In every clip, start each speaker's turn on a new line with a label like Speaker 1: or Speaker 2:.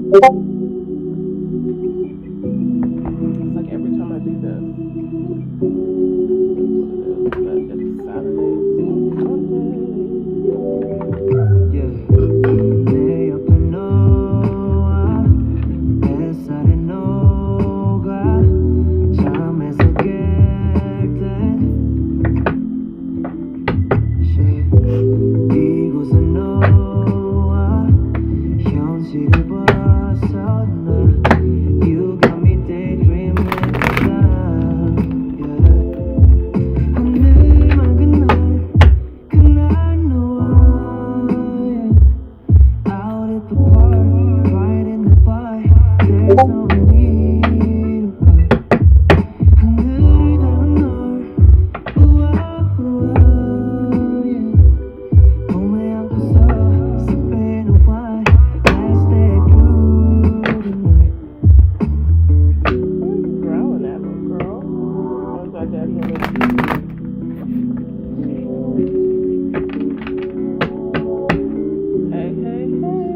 Speaker 1: It's like every time I do this, that's what it is. But it's Saturday, it's not Sunday.
Speaker 2: 내 옆에 너와 햇살에 녹아 잠에서 깰때 이곳에 너와 현실을 벗어나 You got me daydreaming tonight 하늘 맑은 그날 너와 Out at the park, right in the bar There's no need to fight 하늘을 닮은 널 우와 우와 몸에 안고서 sipping a wine Let's stay through the night
Speaker 1: What are you growling at, little girl? Or is that daddy on the TV? Hey, hey, hey.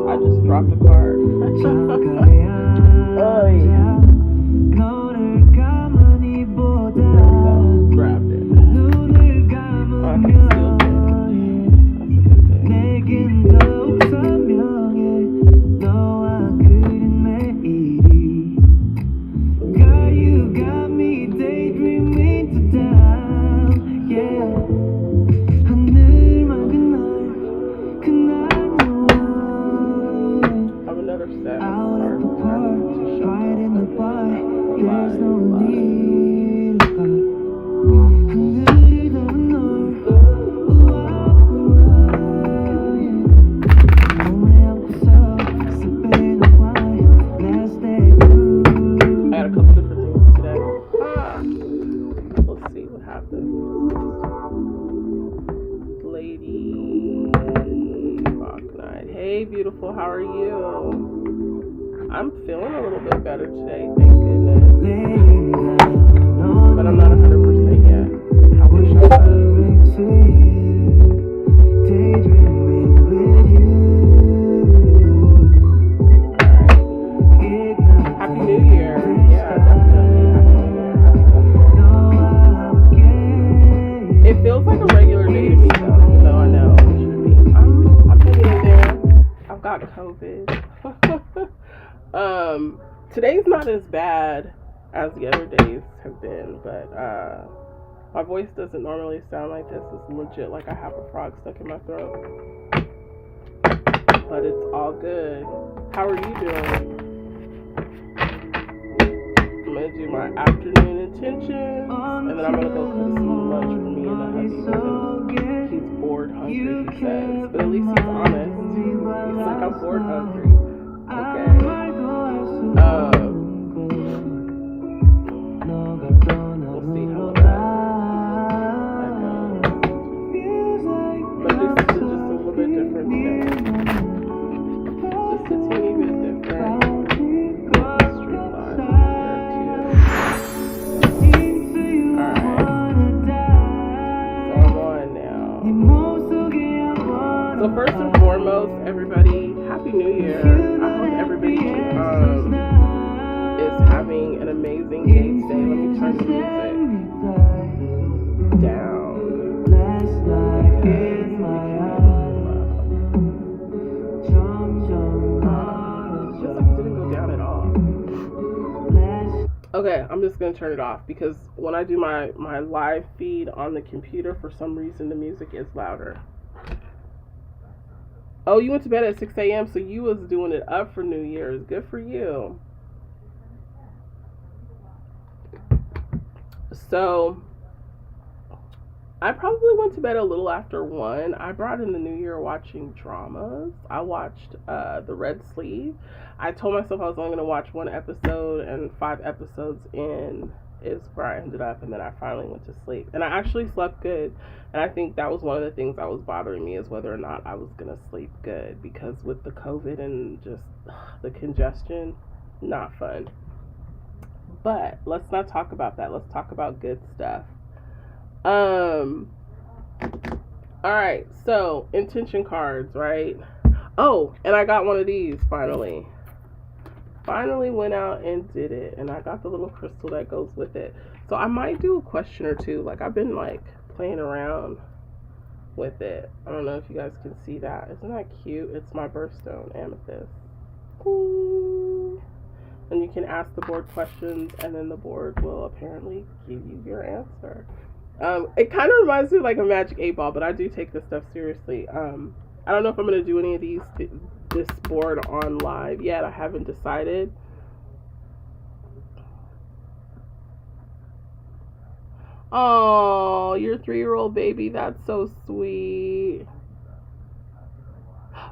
Speaker 1: I just dropped a card.
Speaker 2: 창가에 앉아 너를 가만히 보다
Speaker 1: Grabbed it.
Speaker 2: 눈을
Speaker 1: I can still
Speaker 2: 감으면
Speaker 1: think.
Speaker 2: 내겐 더욱 선명해 너와 그린 매일이 Girl you got me daydreaming to death Yeah 하늘 맑은 날 그날 너와
Speaker 1: I have another set.
Speaker 2: Out at the park, right in the bar There's no need to fight 하늘을 닮은 널 우와 우와 몸에 안고서 sipping a wine Let's stay through
Speaker 1: I had a couple different things today. Let's see what happens. Lady Rock Knight. Hey, beautiful. How are you? I'm feeling a little bit better today. Thank goodness.
Speaker 2: Laying down
Speaker 1: But I'm not 100% yet. I wish I was.
Speaker 2: whispering to you Daydreaming with you Ignite
Speaker 1: Happy New Year. Yeah, definitely. Happy New Year. Happy New Year. It feels like a regular day to me, though, even though I know it shouldn't be. I'm getting there. I've got COVID. Today's not as bad as the other days have been, but my voice doesn't normally sound like this. It's legit like I have a frog stuck in my throat. But it's all good. How are you doing? I'm gonna do my afternoon intentions, and then I'm gonna go cook some lunch for me and the hubby because he's bored hungry, he says. But at least he's honest. He's like, I'm bored hungry. Okay. We'll see how that goes. But this is just a little bit different today. Just a teeny bit different. Streamline here too. Alright. So I'm on now. So first and foremost, everybody, Happy New Year. I hope everybody is having an amazing day today. Let me turn the music down.
Speaker 2: Last night in my
Speaker 1: Feels like it didn't go down at all. Okay, I'm just gonna turn it off because when I do my live feed on the computer, for some reason the music is louder. Oh, you went to bed at 6 a.m., so you was doing it up for New Year's. Good for you. So, I probably went to bed a little after 1. I brought in the new year watching dramas. I watched The Red Sleeve. I told myself I was only going to watch 1 episode, and 5 episodes in is where I ended up, and then I finally went to sleep. And I actually slept good, and I think that was one of the things that was bothering me, is whether or not I was going to sleep good, because with the COVID and just the congestion, not fun. But let's not talk about that. Let's talk about good stuff. All right, so intention cards, right? Oh, and I got one of these finally. Finally went out and did it, and I got the little crystal that goes with it. So I might do a question or two. Like, I've been like playing around with it. I don't know if you guys can see that. Isn't that cute? It's my birthstone amethyst. Ooh. And you can ask the board questions, and then the board will apparently give you your answer. It kind of reminds me of like a Magic 8 Ball, but I do take this stuff seriously. I don't know if I'm going to do any of this board on live yet. I haven't decided. Oh, your 3-year-old baby. That's so sweet.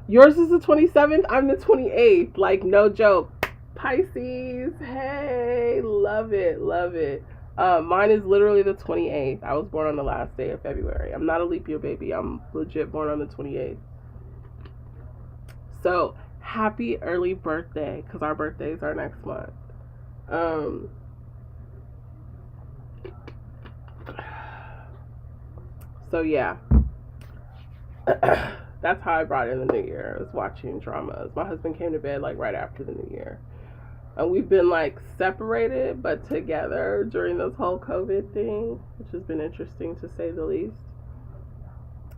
Speaker 1: Yours is the 27th. I'm the 28th. Like, no joke. Pisces. Hey, love it. Love it. Mine is literally the 28th. I was born on the last day of February. I'm not a leap year baby. I'm legit born on the 28th. So, happy early birthday, because our birthdays are next month. So, yeah. That's how I brought in the new year. I was watching dramas. My husband came to bed like right after the new year. And we've been like separated but together during this whole COVID thing, which has been interesting to say the least.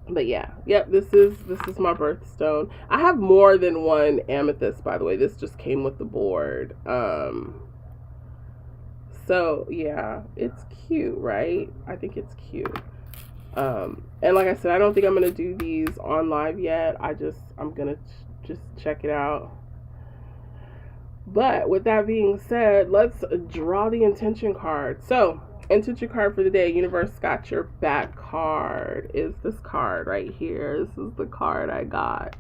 Speaker 1: But yeah, yep, this is my birthstone. I have more than one amethyst, by the way. This just came with the board. So yeah, it's cute, right? I think it's cute. And like I said, I don't think I'm gonna do these on live yet. I'm gonna just check it out. But with that being said, let's draw the intention card. So, intention card for the day, universe got your back card, is this card right here. This is the card I got.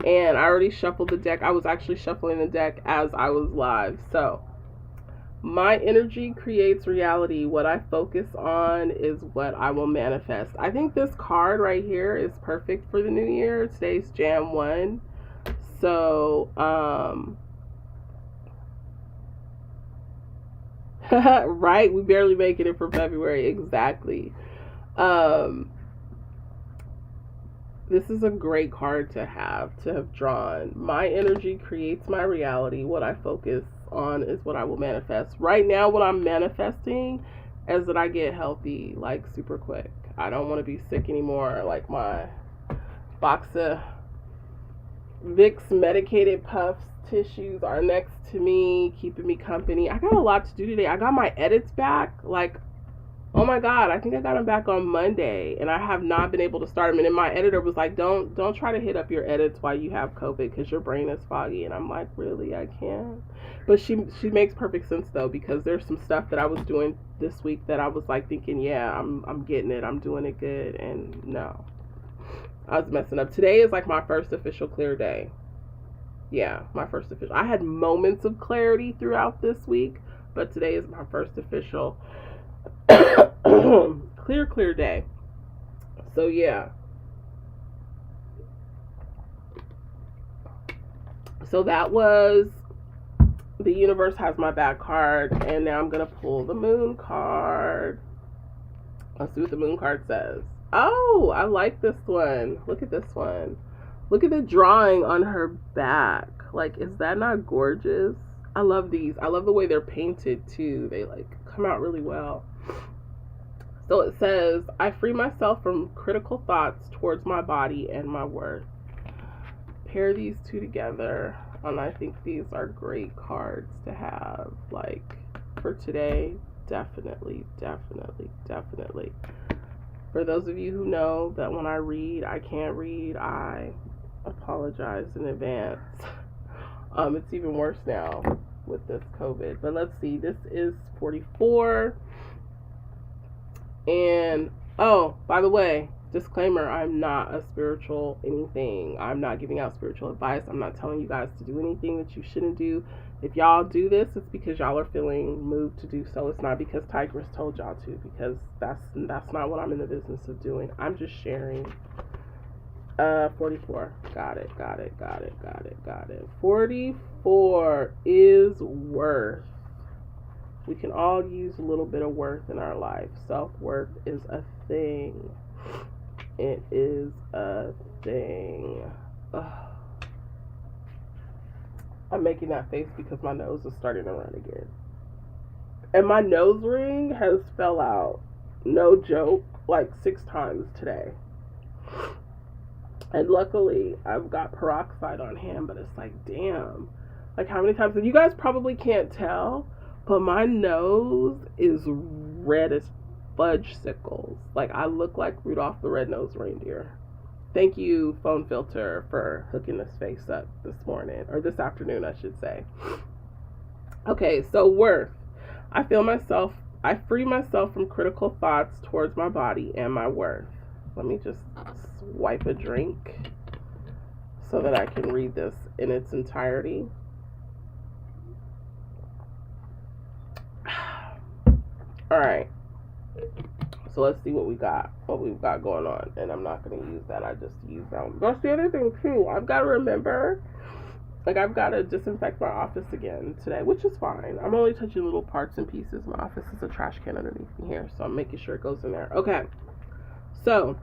Speaker 1: And I already shuffled the deck. I was actually shuffling the deck as I was live. So, my energy creates reality. What I focus on is what I will manifest. I think this card right here is perfect for the new year. Today's Jan 1. So, right? We barely making it for February. Exactly. This is a great card to have drawn. My energy creates my reality. What I focus on is what I will manifest. Right now, what I'm manifesting is that I get healthy like super quick. I don't want to be sick anymore. Like my box of Vicks medicated puffs tissues are next to me, keeping me company. I got a lot to do today. I got my edits back. Like, oh my god, I think I got them back on Monday, and I have not been able to start them. And then my editor was like, don't try to hit up your edits while you have COVID because your brain is foggy. And I'm like, really, I can't. But she makes perfect sense though, because there's some stuff that I was doing this week that I was like thinking, yeah, I'm getting it, I'm doing it good, and no, I was messing up. Today is like my first official clear day. Yeah, my first official. I had moments of clarity throughout this week, but today is my first official clear day. So yeah. So that was the universe has my back card, and now I'm gonna pull the moon card. Let's see what the moon card says. Oh, I like this one. Look at this one. Look at the drawing on her back. Like, is that not gorgeous? I love these. I love the way they're painted too. They like come out really well. So it says, I free myself from critical thoughts towards my body and my worth. Pair these two together, and I think these are great cards to have. Like, for today, definitely. For those of you who know that when I read, I can't read, I apologize in advance. It's even worse now with this COVID. But let's see, this is 44. And, oh, by the way, disclaimer, I'm not a spiritual anything. I'm not giving out spiritual advice. I'm not telling you guys to do anything that you shouldn't do. If y'all do this, it's because y'all are feeling moved to do so. It's not because Tigress told y'all to, because that's not what I'm in the business of doing. I'm just sharing. 44. Got it. 44 is worth. We can all use a little bit of worth in our life. Self-worth is a thing. It is a thing. Ugh. I'm making that face because my nose is starting to run again. And my nose ring has fell out, no joke, like 6 times today. And luckily, I've got peroxide on hand, but it's like, damn. Like, how many times? And you guys probably can't tell, but my nose is red as fudge sickles. Like, I look like Rudolph the Red-Nosed Reindeer. Thank you, Phone Filter, for hooking this face up this morning, or this afternoon, I should say. Okay, so worth. I free myself from critical thoughts towards my body and my worth. Let me just swipe a drink so that I can read this in its entirety. All right. So let's see what we've got going on. And I'm not going to use that. I just use that one. That's the other thing, too. I've got to remember, like, I've got to disinfect my office again today, which is fine. I'm only touching little parts and pieces. My office is a trash can underneath me here, so I'm making sure it goes in there. Okay. So,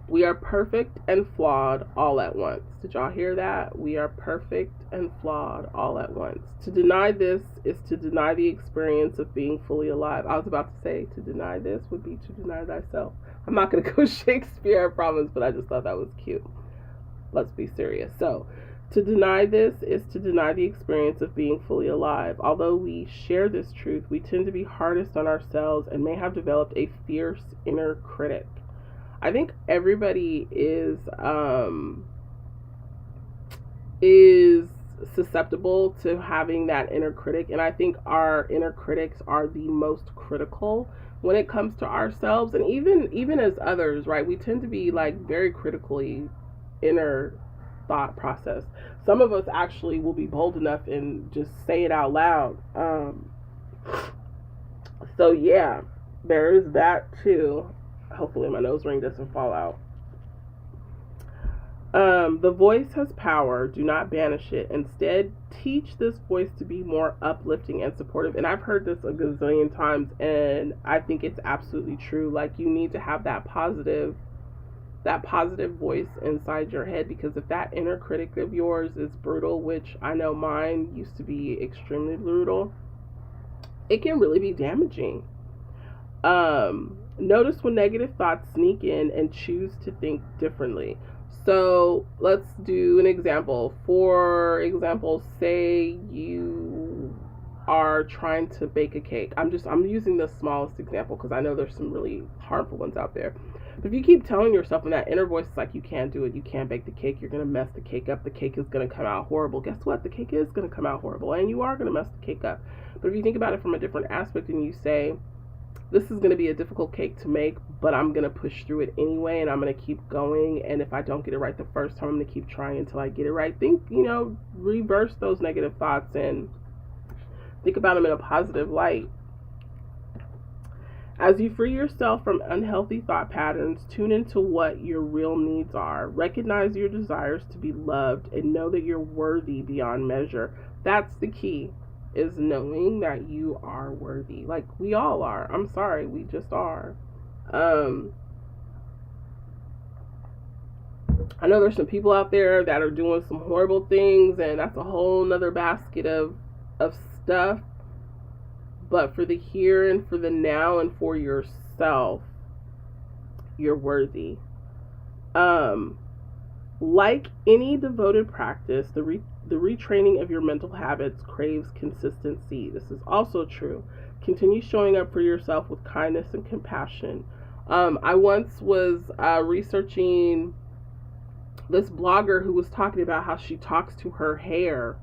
Speaker 1: we are perfect and flawed all at once. Did y'all hear that? We are perfect and flawed all at once. To deny this is to deny the experience of being fully alive. I was about to say, to deny this would be to deny thyself. I'm not going to go Shakespeare, I promise, but I just thought that was cute. Let's be serious. So, to deny this is to deny the experience of being fully alive. Although we share this truth, we tend to be hardest on ourselves and may have developed a fierce inner critic. I think everybody is susceptible to having that inner critic, and I think our inner critics are the most critical when it comes to ourselves, and even as others, right? We tend to be like very critically inner thought process. Some of us actually will be bold enough and just say it out loud. So yeah, there is that too. Hopefully my nose ring doesn't fall out. The voice has power. Do not banish it. Instead, teach this voice to be more uplifting and supportive. And I've heard this a gazillion times, and I think it's absolutely true. Like, you need to have that positive voice inside your head, because if that inner critic of yours is brutal, which I know mine used to be extremely brutal, it can really be damaging. Notice when negative thoughts sneak in and choose to think differently. So let's do an example. For example, say you are trying to bake a cake. I'm using the smallest example because I know there's some really harmful ones out there. But if you keep telling yourself, and that inner voice is like, you can't do it, you can't bake the cake, you're going to mess the cake up, the cake is going to come out horrible. Guess what? The cake is going to come out horrible, and you are going to mess the cake up. But if you think about it from a different aspect and you say, this is going to be a difficult cake to make, but I'm going to push through it anyway, and I'm going to keep going, and if I don't get it right the first time, I'm going to keep trying until I get it right. Think, reverse those negative thoughts and think about them in a positive light. As you free yourself from unhealthy thought patterns, tune into what your real needs are. Recognize your desires to be loved and know that you're worthy beyond measure. That's the key, is knowing that you are worthy. Like, we all are. I'm sorry, we just are. I know there's some people out there that are doing some horrible things, and that's a whole nother basket of stuff. But for the here and for the now and for yourself, you're worthy. Like any devoted practice, the retraining of your mental habits craves consistency. This is also true. Continue showing up for yourself with kindness and compassion. I once was researching this blogger who was talking about how she talks to her hair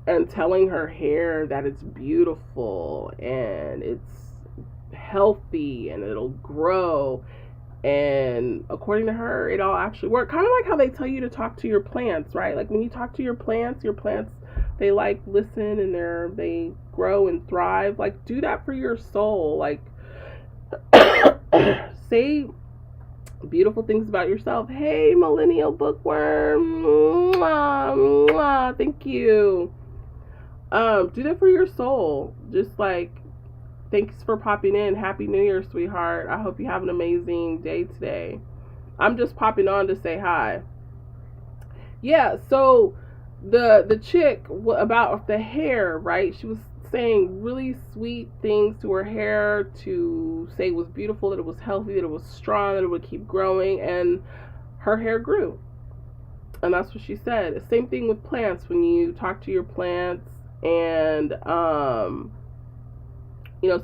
Speaker 1: and telling her hair that it's beautiful and it's healthy and it'll grow. And according to her, it all actually worked. Kind of like how they tell you to talk to your plants, right? Like when you talk to your plants, they like listen and they grow and thrive. Like, do that for your soul. Like, say beautiful things about yourself. Hey, millennial bookworm. Mwah, mwah, thank you. Do that for your soul. Just like, thanks for popping in. Happy New Year, sweetheart. I hope you have an amazing day today. I'm just popping on to say hi. Yeah, so the chick about the hair, right? She was saying really sweet things to her hair to say it was beautiful, that it was healthy, that it was strong, that it would keep growing, and her hair grew. And that's what she said. Same thing with plants. When you talk to your plants and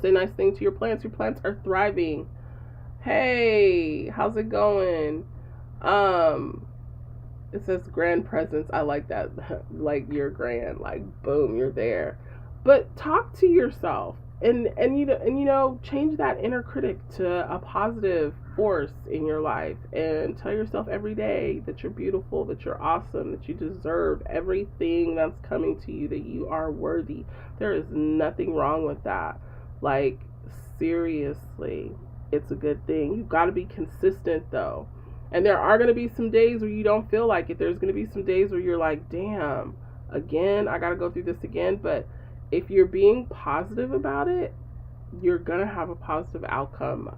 Speaker 1: say nice things to your plants are thriving. Hey, how's it going? Um, it says grand presence. I like that. Like you're grand. Like boom, you're there. But talk to yourself and change that inner critic to a positive force in your life and tell yourself every day that you're beautiful, that you're awesome, that you deserve everything that's coming to you, that you are worthy. There is nothing wrong with that. Like seriously, it's a good thing. You've got to be consistent though. And there are going to be some days where you don't feel like it. There's going to be some days where you're like, damn, again, I got to go through this again. But if you're being positive about it, you're going to have a positive outcome.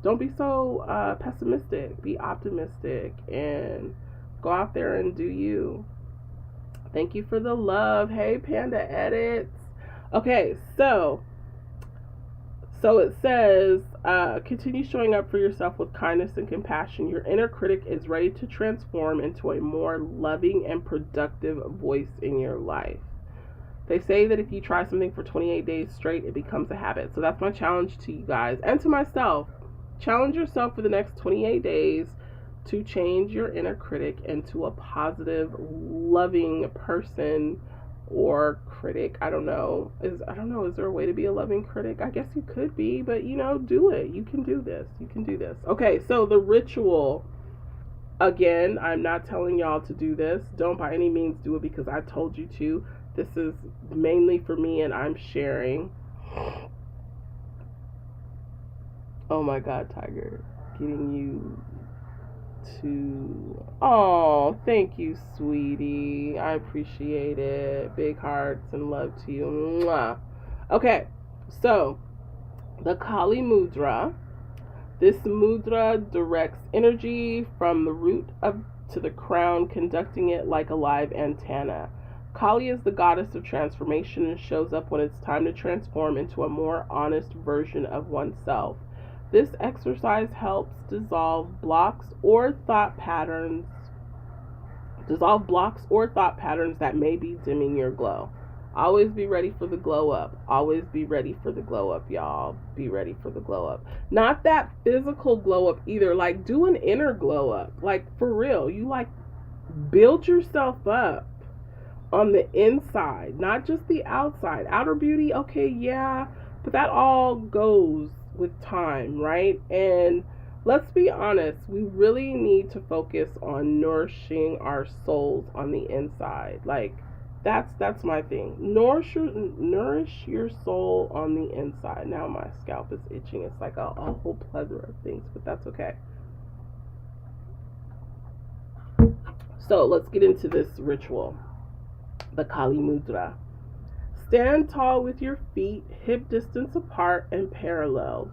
Speaker 1: Don't be so pessimistic. Be optimistic and go out there and do you. Thank you for the love. Hey, Panda Edits. Okay, so it says, continue showing up for yourself with kindness and compassion. Your inner critic is ready to transform into a more loving and productive voice in your life. They say that if you try something for 28 days straight, it becomes a habit. So that's my challenge to you guys and to myself. Challenge yourself for the next 28 days to change your inner critic into a positive, loving person or critic. I don't know. Is there a way to be a loving critic? I guess you could be, but do it. You can do this. Okay, so the ritual. Again, I'm not telling y'all to do this. Don't by any means do it because I told you to. This is mainly for me and I'm sharing. Oh my God, Tiger. Getting you to... Oh, thank you, sweetie. I appreciate it. Big hearts and love to you. Mwah. Okay, so the Kali Mudra. This mudra directs energy from the root up to the crown, conducting it like a live antenna. Kali is the goddess of transformation and shows up when it's time to transform into a more honest version of oneself. This exercise helps dissolve blocks or thought patterns that may be dimming your glow. Always be ready for the glow up. Always be ready for the glow up, y'all. Be ready for the glow up. Not that physical glow up either. Like, do an inner glow up. Like, for real. You, build yourself up on the inside, not just the outside. Outer beauty, okay, yeah, but that all goes with time, right? And let's be honest, we really need to focus on nourishing our souls on the inside. That's my thing. Nourish your soul on the inside. Now my scalp is itching. It's like a whole plethora of things, but that's okay. So let's get into this ritual. The Kali Mudra. Stand tall with your feet hip distance apart and parallel.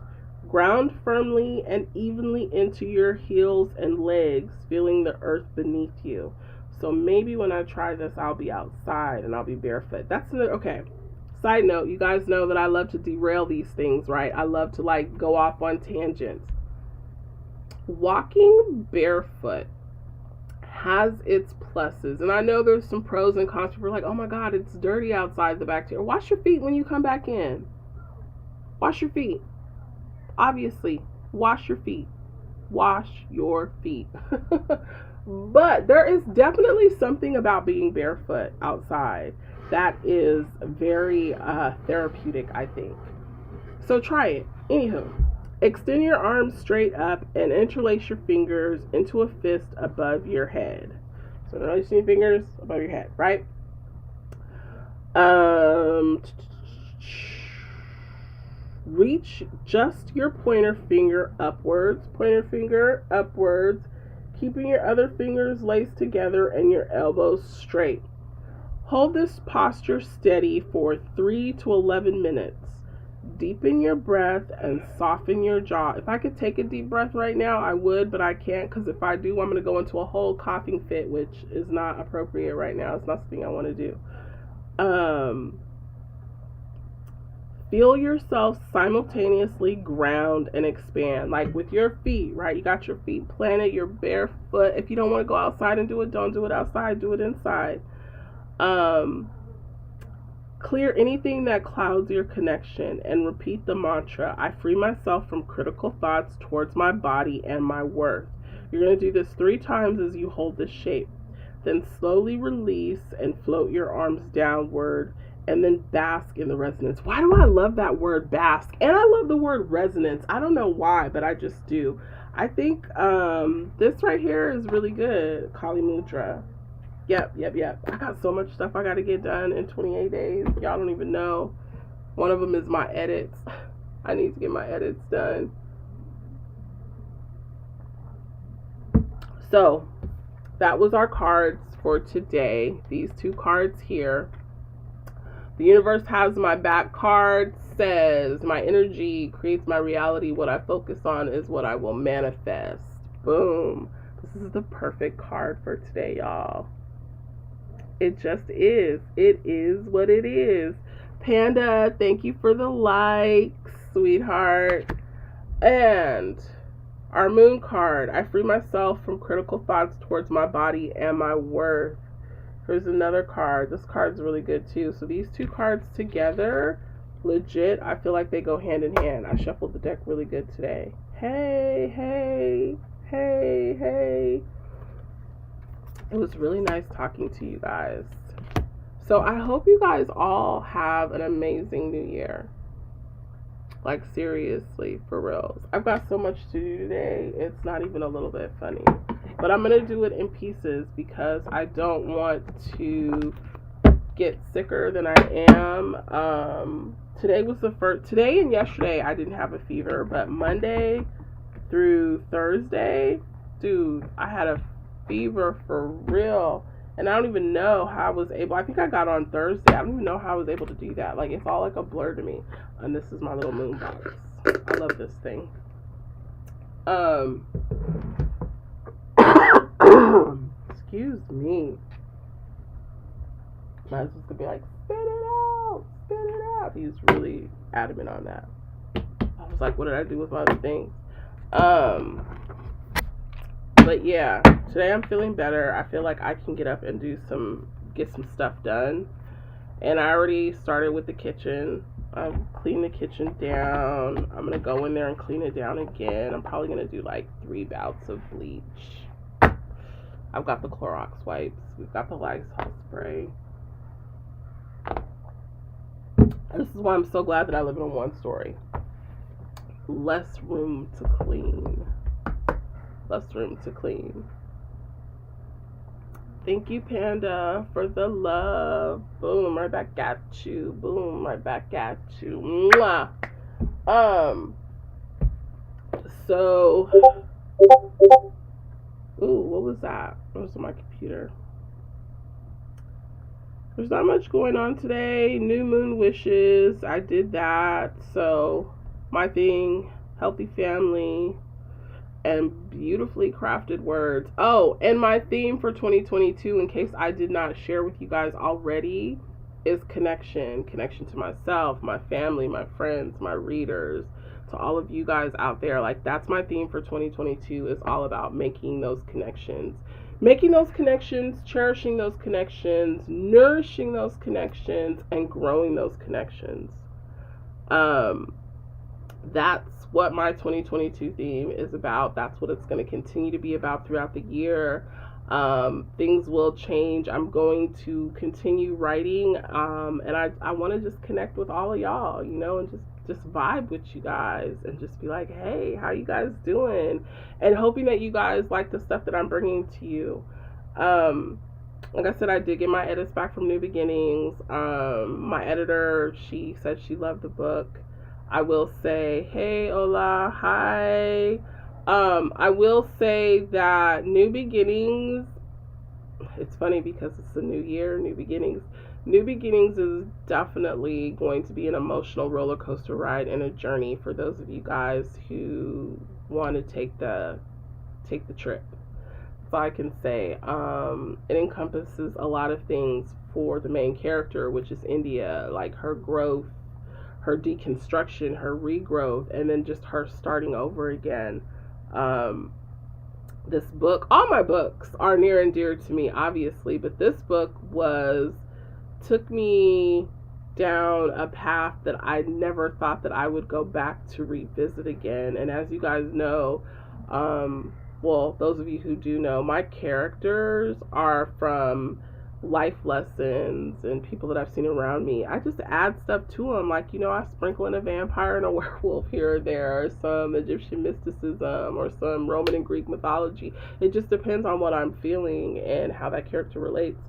Speaker 1: Ground firmly and evenly into your heels and legs, feeling the earth beneath you. So maybe when I try this, I'll be outside and I'll be barefoot. That's okay. Side note, you guys know that I love to derail these things, right? I love to go off on tangents. Walking barefoot has its pluses. And I know there's some pros and cons. People are like, oh my God, it's dirty outside, the bacteria. Wash your feet when you come back in. Wash your feet. Obviously, wash your feet. Wash your feet. But there is definitely something about being barefoot outside that is very therapeutic, I think. So try it. Anywho, extend your arms straight up and interlace your fingers into a fist above your head. So interlace your fingers above your head, right? Reach just your pointer finger upwards, keeping your other fingers laced together and your elbows straight. Hold this posture steady for 3 to 11 minutes. deepen your breath and soften your jaw. If I could take a deep breath right now, I would, but I can't, because if I do, I'm going to go into a whole coughing fit, which is not appropriate right now. It's not something I want to do. Feel yourself simultaneously ground and expand, like with your feet, right? You got your feet planted, your bare foot. If you don't want to go outside and do it, don't do it outside, do it inside. Clear anything that clouds your connection and repeat the mantra, I free myself from critical thoughts towards my body and my worth. You're going to do this 3 times as you hold this shape. Then slowly release and float your arms downward, and then bask in the resonance. Why do I love that word bask? And I love the word resonance. I don't know why, but I just do. I think this right here is really good. Kali Mudra. Yep. I got so much stuff I got to get done in 28 days. Y'all don't even know. One of them is my edits. I need to get my edits done. So that was our cards for today. These 2 cards here. The universe has my back card, says my energy creates my reality. What I focus on is what I will manifest. Boom. This is the perfect card for today, y'all. It just is. It is what it is. Panda, thank you for the likes, sweetheart. And our moon card, I free myself from critical thoughts towards my body and my worth. Here's another card. This card's really good too. So these 2 cards together, legit, I feel like they go hand in hand. I shuffled the deck really good today. Hey. It was really nice talking to you guys. So I hope you guys all have an amazing new year. Like, seriously, for reals. I've got so much to do today. It's not even a little bit funny. But I'm going to do it in pieces because I don't want to get sicker than I am. Today was the first. Today and yesterday I didn't have a fever. But Monday through Thursday, dude, I had a fever for real. And I don't even know how I was able. I think I got on Thursday. I don't even know how I was able to do that. Like, it's all like a blur to me. And this is my little moon box. I love this thing. Excuse me. My husband's gonna be like, spit it out. He's really adamant on that. I was like, what did I do with my other things? But yeah, today I'm feeling better. I feel like I can get up and get some stuff done. And I already started with the kitchen. I've cleaned the kitchen down. I'm gonna go in there and clean it down again. I'm probably gonna do like 3 bouts of bleach. I've got the Clorox wipes. We've got the Lysol spray. This is why I'm so glad that I live in a 1-story. Less room to clean. Thank you, Panda, for the love. Boom, right back at you. Mwah. So, ooh, what was that? It was on my computer. There's not much going on today. New moon wishes. I did that. So, my thing, healthy family, and beautifully crafted words. Oh, and my theme for 2022, in case I did not share with you guys already, is connection. Connection to myself, my family, my friends, my readers, to all of you guys out there. Like, that's my theme for 2022, is all about making those connections. Making those connections, cherishing those connections, nourishing those connections, and growing those connections. That's what my 2022 theme is about. That's what it's going to continue to be about throughout the year. Things will change. I'm going to continue writing, and I want to just connect with all of y'all, you know, and just vibe with you guys and just be like, hey, how you guys doing? And hoping that you guys like the stuff that I'm bringing to you. Like I said, I did get my edits back from New Beginnings. My editor, she said she loved the book. I will say, hey, hola, hi. I will say that New Beginnings, it's funny because it's a new year, new beginnings. New Beginnings is definitely going to be an emotional roller coaster ride and a journey for those of you guys who want to take the trip. So I can say it encompasses a lot of things for the main character, which is India, like her growth, her deconstruction, her regrowth, and then just her starting over again. This book, all my books are near and dear to me, obviously, but this book took me down a path that I never thought that I would go back to revisit again. And as you guys know, well, those of you who do know, my characters are from life lessons and people that I've seen around me. I just add stuff to them, like, you know, I sprinkle in a vampire and a werewolf here or there, or some Egyptian mysticism, or some Roman and Greek mythology. It just depends on what I'm feeling and how that character relates.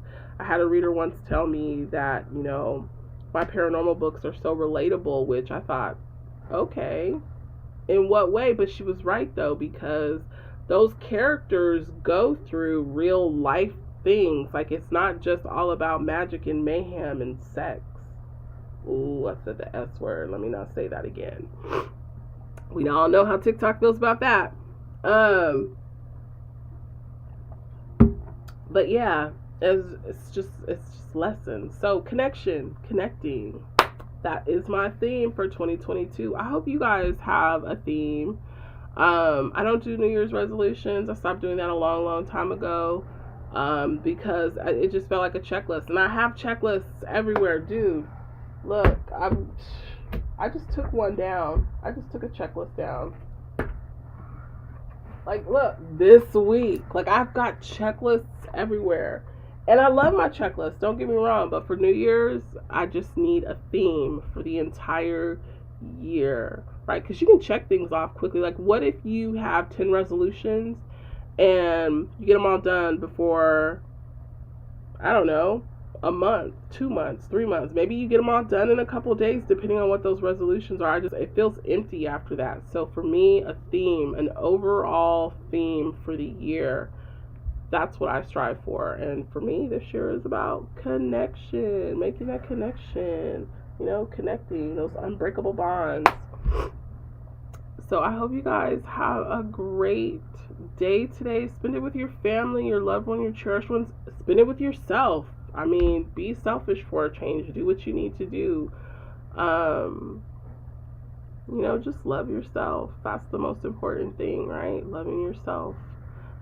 Speaker 1: I had a reader once tell me that, you know, my paranormal books are so relatable, which I thought, okay, in what way? But she was right, though, because those characters go through real life things. Like, it's not just all about magic and mayhem and sex. Ooh, I said the S word. Let me not say that again. We all know how TikTok feels about that. But yeah, it's just lessons. So connecting. That is my theme for 2022. I hope you guys have a theme. I don't do New Year's resolutions. I stopped doing that a long time ago, because it just felt like a checklist. And I have checklists everywhere, dude. Look, I just took one down. I just took a checklist down. Like, look, this week, like, I've got checklists everywhere. And I love my checklist, don't get me wrong, but for New Year's, I just need a theme for the entire year, right? Because you can check things off quickly. Like, what if you have 10 resolutions and you get them all done before, I don't know, a month, 2 months, 3 months? Maybe you get them all done in a couple of days, depending on what those resolutions are. It feels empty after that. So for me, a theme, an overall theme for the year, that's what I strive for. And for me, this year is about connection, making that connection, you know, connecting those unbreakable bonds. So I hope you guys have a great day today. Spend it with your family, your loved one, your cherished ones. Spend it with yourself. I mean, be selfish for a change. Do what you need to do. You know, just love yourself. That's the most important thing, right? Loving yourself.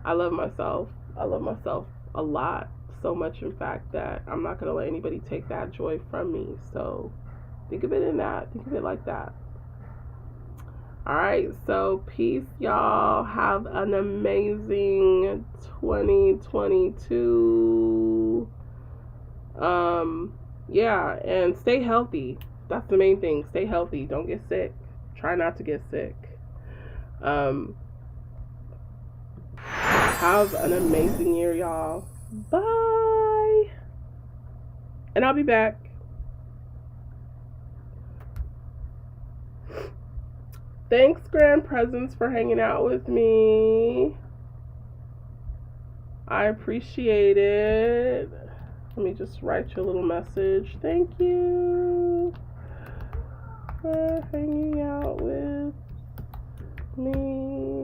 Speaker 1: I love myself. I love myself a lot. So much, in fact, that I'm not going to let anybody take that joy from me. So think of it in that. Think of it like that. All right. So peace, y'all. Have an amazing 2022. Yeah. And stay healthy. That's the main thing. Stay healthy. Don't get sick. Try not to get sick. Have an amazing year, y'all. Bye. And I'll be back. Thanks, Grand Presence, for hanging out with me. I appreciate it. Let me just write you a little message. Thank you for hanging out with me.